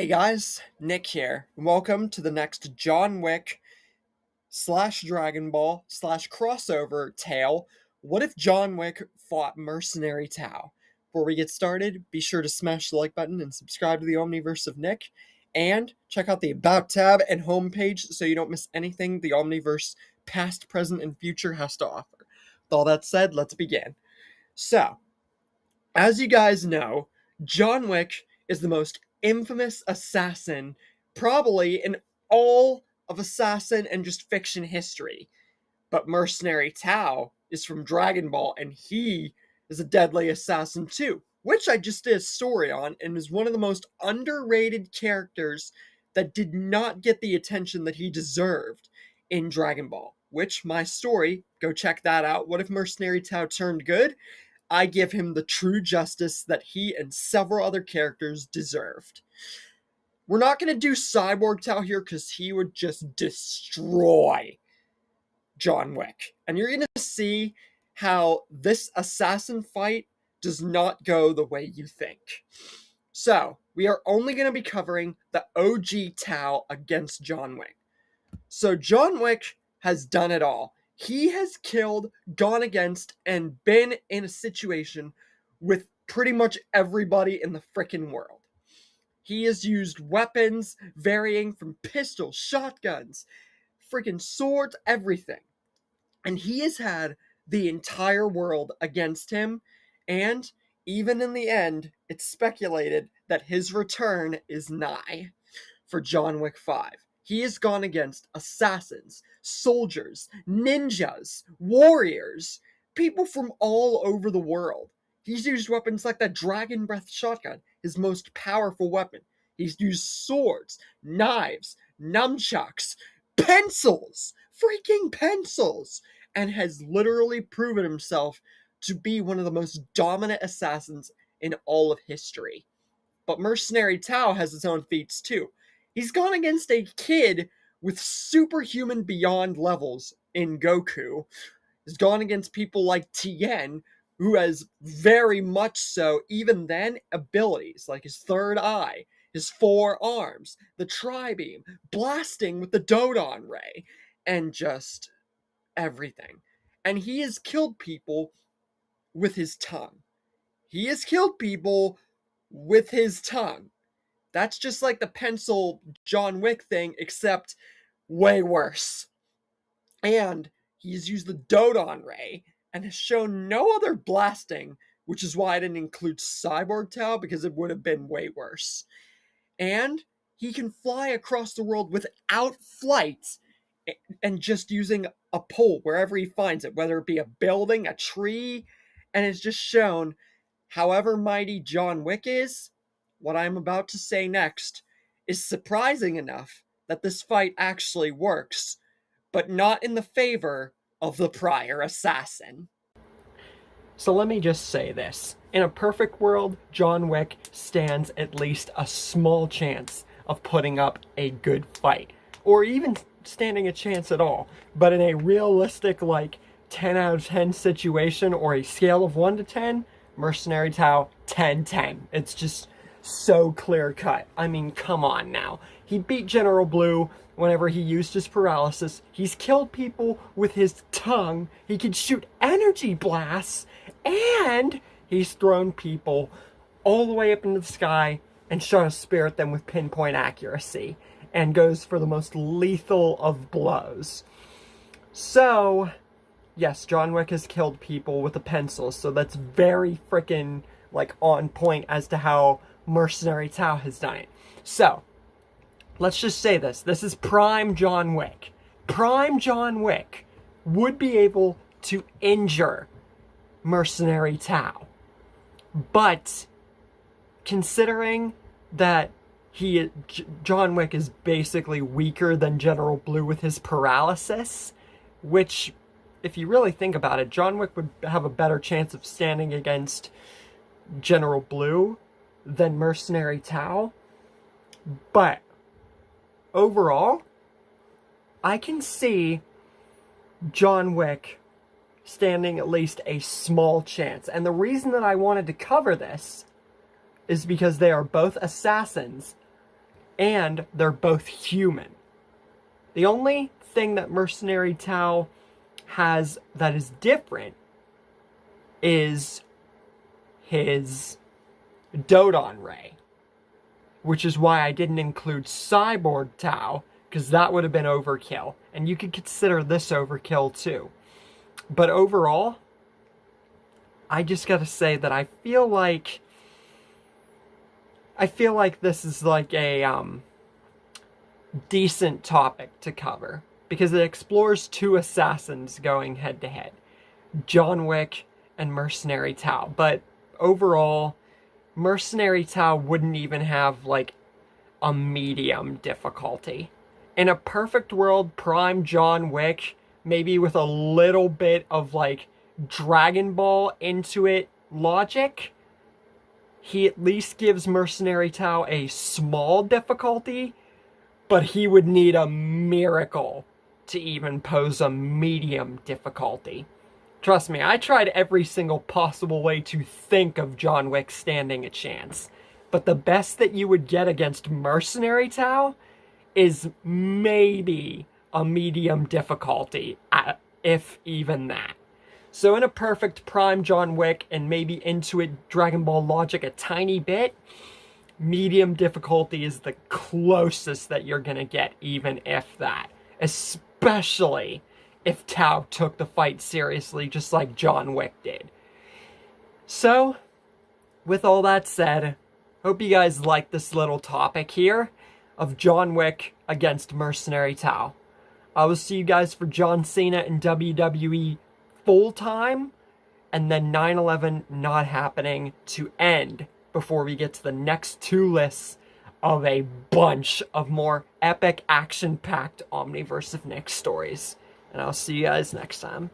Hey guys, Nick here. Welcome to the next John Wick slash Dragon Ball slash crossover tale. What if John Wick fought Mercenary Tao? Before we get started, be sure to smash the like button and subscribe to the Omniverse of Nick. And check out the About tab and homepage so you don't miss anything the Omniverse past, present, and future has to offer. With all that said, let's begin. So, as you guys know, John Wick is the most infamous assassin probably in all of assassin and just fiction history. But Mercenary Tao is from Dragon Ball, and he is a deadly assassin too, which I just did a story on, and is one of the most underrated characters that did not get the attention that he deserved in Dragon Ball. Which, my story, go check that out. What if Mercenary Tao turned good? I give him the true justice that he and several other characters deserved. We're not going to do Cyborg Tao here because he would just destroy John Wick. And you're going to see how this assassin fight does not go the way you think. So, we are only going to be covering the OG Tao against John Wick. So, John Wick has done it all. He has killed, gone against, and been in a situation with pretty much everybody in the frickin' world. He has used weapons varying from pistols, shotguns, freaking swords, everything. And he has had the entire world against him, and even in the end, it's speculated that his return is nigh for John Wick 5. He has gone against assassins, soldiers, ninjas, warriors, people from all over the world. He's used weapons like that Dragon Breath shotgun, his most powerful weapon. He's used swords, knives, nunchucks, pencils, freaking pencils, and has literally proven himself to be one of the most dominant assassins in all of history. But Mercenary Tao has his own feats too. He's gone against a kid with superhuman beyond levels in Goku. He's gone against people like Tien, who has very much so, even then, abilities like his third eye, his four arms, the Tri-Beam, blasting with the Dodon Ray, and just everything. And he has killed people with his tongue. He has killed people with his tongue. That's just like the pencil John Wick thing, except way worse. And he's used the Dodon Ray and has shown no other blasting, which is why I didn't include Cyborg Tao, because it would have been way worse. And he can fly across the world without flight and just using a pole wherever he finds it, whether it be a building, a tree, and it's just shown however mighty John Wick is. What I'm about to say next is surprising enough that this fight actually works, but not in the favor of the prior assassin. So let me just say this. In a perfect world, John Wick stands at least a small chance of putting up a good fight, or even standing a chance at all. But in a realistic, 10 out of 10 situation, or a scale of 1 to 10, Mercenary Tao, 10-10. It's just so clear-cut. I mean, come on now. He beat General Blue whenever he used his paralysis. He's killed people with his tongue. He can shoot energy blasts. And he's thrown people all the way up into the sky and shot a spear at them with pinpoint accuracy. And goes for the most lethal of blows. So, yes, John Wick has killed people with a pencil. So that's very frickin' on point as to how Mercenary Tao has done it. So, let's just say this. This is prime John Wick. Prime John Wick would be able to injure Mercenary Tao. But, considering that John Wick is basically weaker than General Blue with his paralysis, which, if you really think about it, John Wick would have a better chance of standing against General Blue than Mercenary Tao. But overall, I can see John Wick standing at least a small chance. And the reason that I wanted to cover this is because they are both assassins and they're both human. The only thing that Mercenary Tao has that is different is his Dodon Ray, which is why I didn't include Cyborg Tao, because that would have been overkill, and you could consider this overkill too. But overall, I just gotta say that I feel like this is like a decent topic to cover, because it explores two assassins going head to head, John Wick and Mercenary Tao. But overall, Mercenary Tao wouldn't even have like a medium difficulty. In a perfect world, prime John Wick, maybe with a little bit of like Dragon Ball into it logic, he at least gives Mercenary Tao a small difficulty, but he would need a miracle to even pose a medium difficulty. Trust me, I tried every single possible way to think of John Wick standing a chance, but the best that you would get against Mercenary Tao is maybe a medium difficulty, if even that. So in a perfect prime John Wick, and maybe into it Dragon Ball logic a tiny bit, medium difficulty is the closest that you're gonna get, even if that. Especially if Tao took the fight seriously, just like John Wick did. So, with all that said, hope you guys like this little topic here of John Wick against Mercenary Tao. I will see you guys for John Cena in WWE full time, and then 9/11 not happening to end before we get to the next two lists of a bunch of more epic, action-packed Omniverse of Nick stories. And I'll see you guys next time.